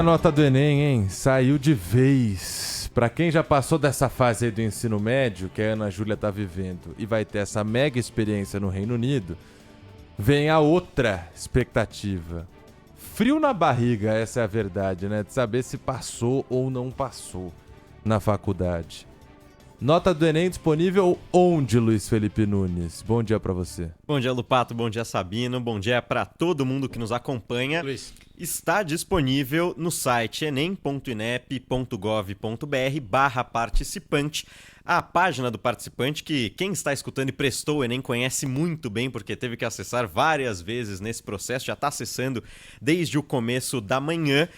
A nota do Enem, hein? Saiu de vez. Pra quem já passou dessa fase aí do ensino médio, que a Ana Júlia tá vivendo, e vai ter essa mega experiência no Reino Unido, vem a outra expectativa. Frio na barriga, essa é a verdade, né? De saber se passou ou não passou na faculdade. Nota do Enem disponível onde, Luiz Felipe Nunes? Bom dia pra você. Bom dia, Lupato. Bom dia, Sabino. Bom dia para todo mundo que nos acompanha. Luiz. Está disponível no site enem.inep.gov.br/participante. A página do participante que quem está escutando e prestou o Enem conhece muito bem, porque teve que acessar várias vezes nesse processo, já está acessando desde o começo da manhã.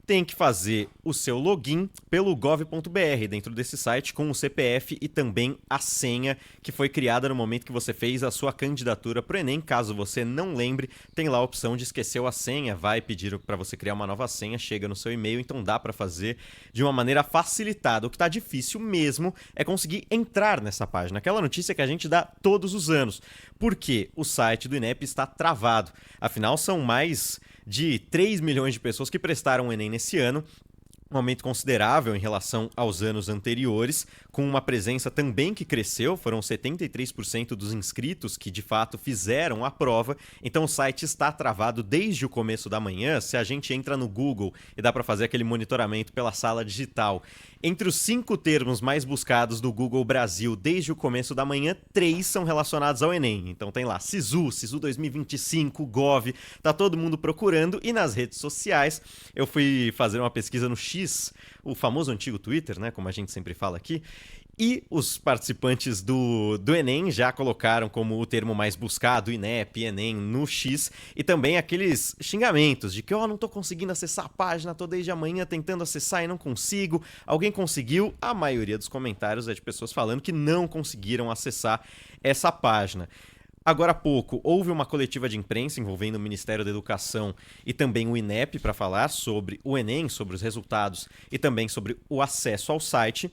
Tem que fazer o seu login pelo gov.br dentro desse site com o CPF e também a senha que foi criada no momento que você fez a sua candidatura para o Enem. Caso você não lembre, tem lá a opção de esqueceu a senha, vai pedir para você criar uma nova senha, chega no seu e-mail, então dá para fazer de uma maneira facilitada. O que está difícil mesmo é conseguir entrar nessa página, aquela notícia que a gente dá todos os anos, porque o site do INEP está travado. Afinal, são mais de 3 milhões de pessoas que prestaram o Enem nesse ano, um aumento considerável em relação aos anos anteriores, com uma presença também que cresceu, foram 73% dos inscritos que de fato fizeram a prova, então o site está travado desde o começo da manhã. Se a gente entra no Google e dá para fazer aquele monitoramento pela sala digital, entre os 5 termos mais buscados do Google Brasil desde o começo da manhã, 3 são relacionados ao Enem. Então tem lá Sisu 2025, Gov, tá todo mundo procurando. E nas redes sociais, eu fui fazer uma pesquisa no X, o famoso antigo Twitter, né, como a gente sempre fala aqui, e os participantes do Enem já colocaram como o termo mais buscado, INEP, Enem, no X, e também aqueles xingamentos de que, não tô conseguindo acessar a página, tô desde amanhã tentando acessar e não consigo. Alguém conseguiu? A maioria dos comentários é de pessoas falando que não conseguiram acessar essa página. Agora há pouco, houve uma coletiva de imprensa envolvendo o Ministério da Educação e também o INEP para falar sobre o Enem, sobre os resultados e também sobre o acesso ao site.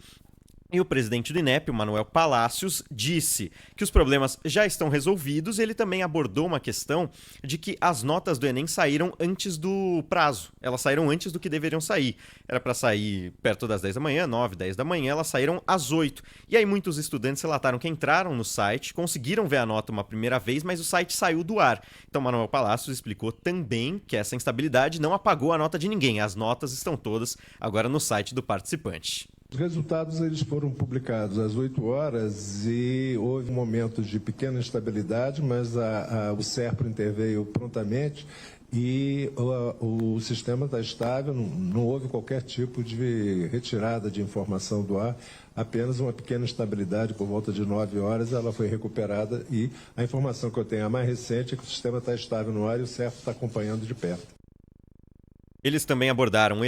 E o presidente do INEP, o Manuel Palacios, disse que os problemas já estão resolvidos. Ele também abordou uma questão de que as notas do Enem saíram antes do prazo. Elas saíram antes do que deveriam sair. Era para sair perto das 10 da manhã, 9, 10 da manhã, elas saíram às 8. E aí muitos estudantes relataram que entraram no site, conseguiram ver a nota uma primeira vez, mas o site saiu do ar. Então Manuel Palacios explicou também que essa instabilidade não apagou a nota de ninguém. As notas estão todas agora no site do participante. Os resultados eles foram publicados às 8 horas e houve um momento de pequena instabilidade, mas o SERPRO interveio prontamente e o sistema está estável, não houve qualquer tipo de retirada de informação do ar, apenas uma pequena instabilidade por volta de 9 horas, ela foi recuperada e a informação que eu tenho, a mais recente, é que o sistema está estável no ar e o SERPRO está acompanhando de perto. Eles também abordaram,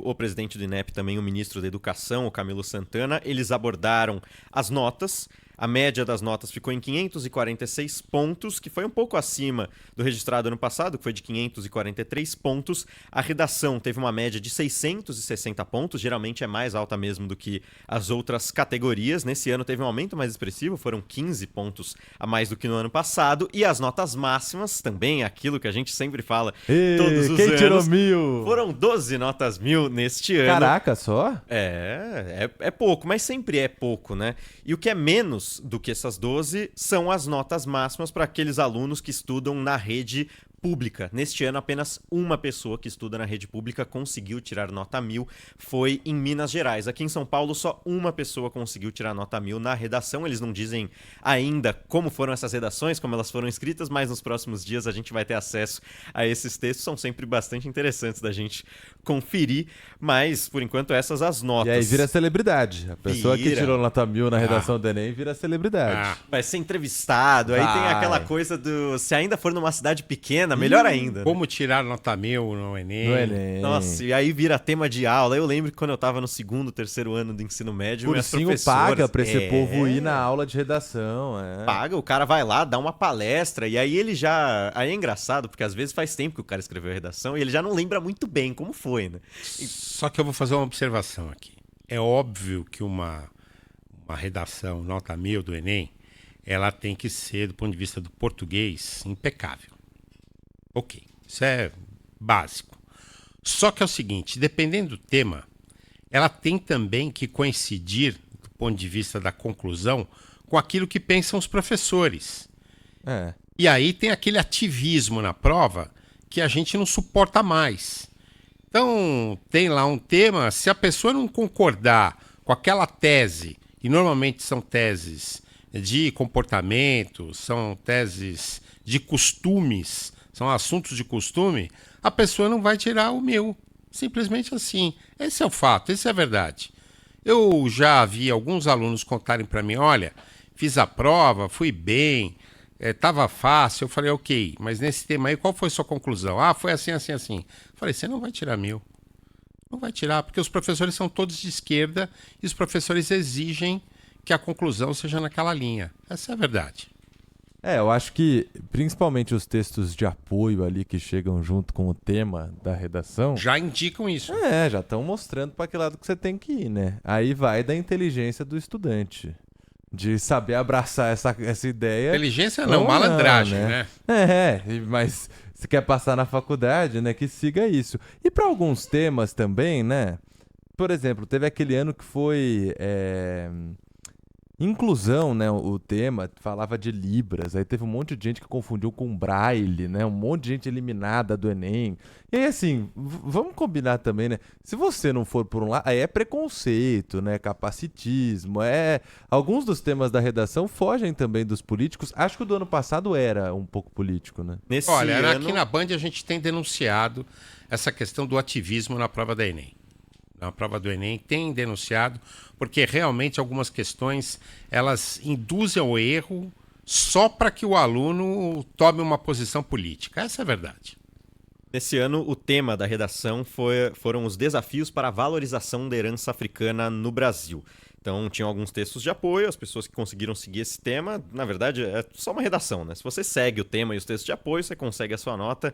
o presidente do INEP, também o ministro da Educação, o Camilo Santana, eles abordaram as notas. A média das notas ficou em 546 pontos, que foi um pouco acima do registrado ano passado, que foi de 543 pontos. A redação teve uma média de 660 pontos, geralmente é mais alta mesmo do que as outras categorias. Nesse ano teve um aumento mais expressivo, foram 15 pontos a mais do que no ano passado. E as notas máximas, também aquilo que a gente sempre fala todos os quem anos. Tirou 1000? Foram 12 notas 1000 neste ano. Caraca, só? É pouco, mas sempre é pouco, né? E o que é menos do que essas 12 são as notas máximas para aqueles alunos que estudam na rede pública. Neste ano, apenas uma pessoa que estuda na rede pública conseguiu tirar nota 1000, foi em Minas Gerais. Aqui em São Paulo, só uma pessoa conseguiu tirar nota 1000 na redação. Eles não dizem ainda como foram essas redações, como elas foram escritas, mas nos próximos dias a gente vai ter acesso a esses textos. São sempre bastante interessantes da gente conferir, mas, por enquanto, essas as notas. E aí vira celebridade. A pessoa que tirou nota 1000 na redação do Enem vira celebridade. Vai ser entrevistado, aí tem aquela coisa do... Se ainda for numa cidade pequena, melhor ainda. Como tirar nota 1000 no Enem. No Enem. Nossa, e aí vira tema de aula. Eu lembro que quando eu tava no 2º, 3º ano do ensino médio, minhas Cursinho professoras... paga pra esse povo ir na aula de redação. Paga, o cara vai lá, dá uma palestra, e aí ele já... Aí é engraçado, porque às vezes faz tempo que o cara escreveu a redação, e ele já não lembra muito bem como foi, né? Só que eu vou fazer uma observação aqui. É óbvio que uma redação nota 1000 do Enem, ela tem que ser, do ponto de vista do português, impecável. Ok, isso é básico. Só que é o seguinte, dependendo do tema, ela tem também que coincidir, do ponto de vista da conclusão, com aquilo que pensam os professores. É. E aí tem aquele ativismo na prova que a gente não suporta mais. Então, tem lá um tema, se a pessoa não concordar com aquela tese, e normalmente são teses de comportamento, são teses de costumes, são assuntos de costume, a pessoa não vai tirar o meu. Simplesmente assim. Esse é o fato, essa é a verdade. Eu já vi alguns alunos contarem para mim, olha, fiz a prova, fui bem, estava fácil. Eu falei, ok, mas nesse tema aí, qual foi a sua conclusão? Ah, foi assim, assim, assim. Eu falei, você não vai tirar meu. Não vai tirar, porque os professores são todos de esquerda e os professores exigem que a conclusão seja naquela linha. Essa é a verdade. Eu acho que principalmente os textos de apoio ali que chegam junto com o tema da redação Já indicam isso. já estão mostrando para que lado que você tem que ir, né? Aí vai da inteligência do estudante, de saber abraçar essa ideia. Inteligência não, ou malandragem, né? Mas se quer passar na faculdade, né, que siga isso. E para alguns temas também, né? Por exemplo, teve aquele ano que foi inclusão, né? O tema falava de Libras, aí teve um monte de gente que confundiu com Braille, né? Um monte de gente eliminada do Enem. E aí, assim, vamos combinar também, né? Se você não for por um lado, aí é preconceito, né? Capacitismo, alguns dos temas da redação fogem também dos políticos. Acho que o do ano passado era um pouco político, né? Olha, aqui na Band a gente tem denunciado essa questão do ativismo na prova da Enem. Na prova do Enem tem denunciado, porque realmente algumas questões elas induzem ao erro só para que o aluno tome uma posição política. Essa é a verdade. Nesse ano, o tema da redação foram os desafios para a valorização da herança africana no Brasil. Então, tinham alguns textos de apoio, as pessoas que conseguiram seguir esse tema, na verdade, é só uma redação, né? Se você segue o tema e os textos de apoio, você consegue a sua nota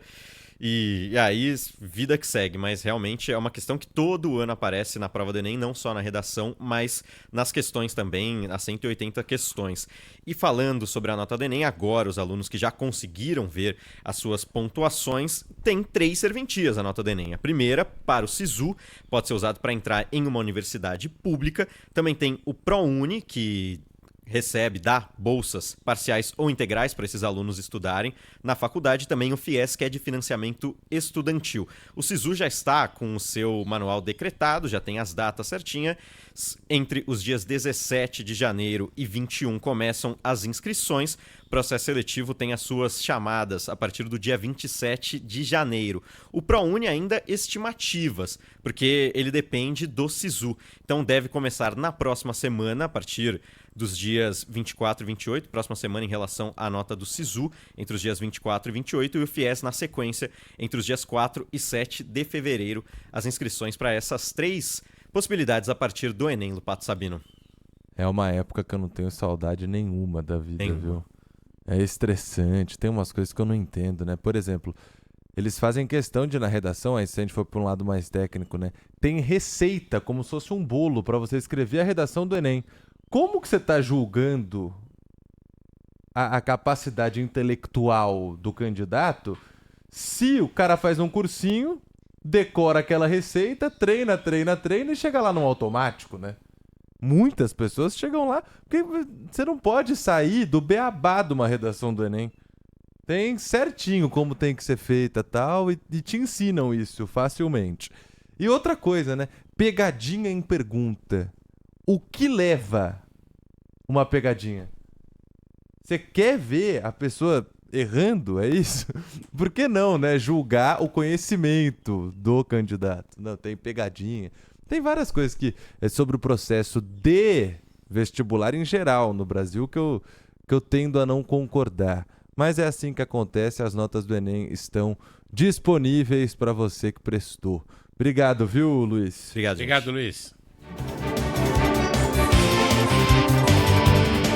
e aí, vida que segue. Mas realmente é uma questão que todo ano aparece na prova do Enem, não só na redação, mas nas questões também, as 180 questões. E falando sobre a nota do Enem, agora os alunos que já conseguiram ver as suas pontuações, têm 3 serventias a nota do Enem. A primeira, para o SISU, pode ser usado para entrar em uma universidade pública. Também tem o ProUni, que dá bolsas parciais ou integrais para esses alunos estudarem na faculdade, também o FIES, que é de financiamento estudantil. O SISU já está com o seu manual decretado, já tem as datas certinhas. Entre os dias 17 de janeiro e 21 começam as inscrições. O processo seletivo tem as suas chamadas a partir do dia 27 de janeiro. O ProUni ainda estimativas, porque ele depende do SISU. Então deve começar na próxima semana, a partir dos dias 24 e 28, próxima semana em relação à nota do SISU, entre os dias 24 e 28, e o FIES na sequência, entre os dias 4 e 7 de fevereiro. As inscrições para essas 3 possibilidades a partir do Enem, Lupato Sabino. É uma época que eu não tenho saudade nenhuma da vida, viu? É estressante, tem umas coisas que eu não entendo, né? Por exemplo, eles fazem questão de, na redação, aí se a gente for para um lado mais técnico, né? Tem receita, como se fosse um bolo para você escrever a redação do Enem. Como que você está julgando a capacidade intelectual do candidato se o cara faz um cursinho, decora aquela receita, treina e chega lá no automático, né? Muitas pessoas chegam lá, porque você não pode sair do beabá de uma redação do Enem. Tem certinho como tem que ser feita tal, e te ensinam isso facilmente. E outra coisa, né? Pegadinha em pergunta. O que leva uma pegadinha? Você quer ver a pessoa errando, é isso? Por que não, né? Julgar o conhecimento do candidato. Não, tem pegadinha. Tem várias coisas que é sobre o processo de vestibular em geral no Brasil que eu tendo a não concordar. Mas é assim que acontece, as notas do Enem estão disponíveis para você que prestou. Obrigado, viu, Luiz? Obrigado, Luiz.